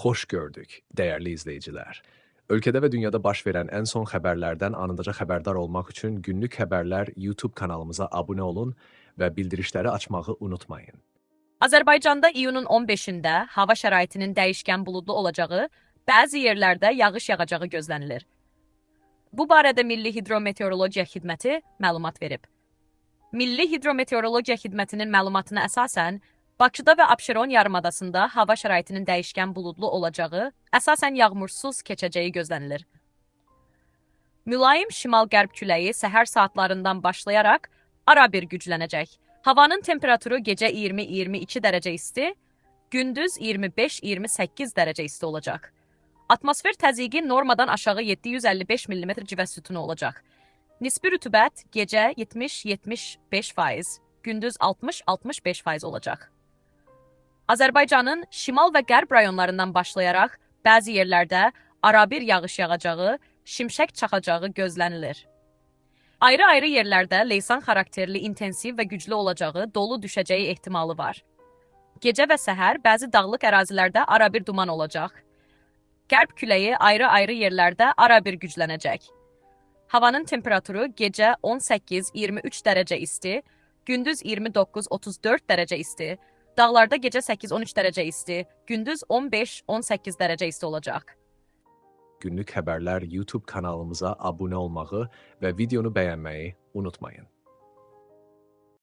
Hoş gördük, değerli izleyiciler. Ülkede ve dünyada baş verən ən son xəbərlərdən anındaca xəbərdar olmaq üçün Günlük Xəbərlər YouTube kanalımıza abunə olun və bildirişləri açmağı unutmayın. Azərbaycanda iyunun 15-də hava şəraitinin dəyişkən buludlu olacağı, bəzi yerlərdə yağış yağacağı gözlənilir. Bu barədə Milli Hidrometeorologiya Xidməti məlumat verib. Milli Hidrometeorologiya Xidmətinin məlumatına əsasən, Bakıda və Abşeron yarımadasında hava şəraitinin dəyişkən buludlu olacağı, əsasən yağmursuz keçəcəyi gözlənilir. Mülayim şimal-qərb küləyi səhər saatlarından başlayaraq arabir güclənəcək. Havanın temperaturu gecə 20-22 dərəcə isti, gündüz 25-28 dərəcə isti olacaq. Atmosfer təzyiqi normadan aşağı 755 mm civə sütunu olacaq. Nisbi rütubət gecə 70-75%, gündüz 60-65% olacaq. Azərbaycanın şimal və qərb rayonlarından başlayaraq bəzi yerlərdə arabir yağış yağacağı, şimşək çaxacağı gözlənilir. Ayrı-ayrı yerlərdə leysan xarakterli intensiv və güclü olacağı, dolu düşəcəyi ehtimalı var. Gecə və səhər bəzi dağlıq ərazilərdə arabir duman olacaq. Qərb küləyi ayrı-ayrı yerlərdə arabir güclənəcək. Havanın temperaturu gecə 18-23 dərəcə isti, gündüz 29-34 dərəcə isti, dağlarda gecə 8-13 dərəcə isti, gündüz 15-18 dərəcə isti olacaq. Günlük Xəbərlər YouTube kanalımıza abunə olmağı və videonu bəyənməyi unutmayın.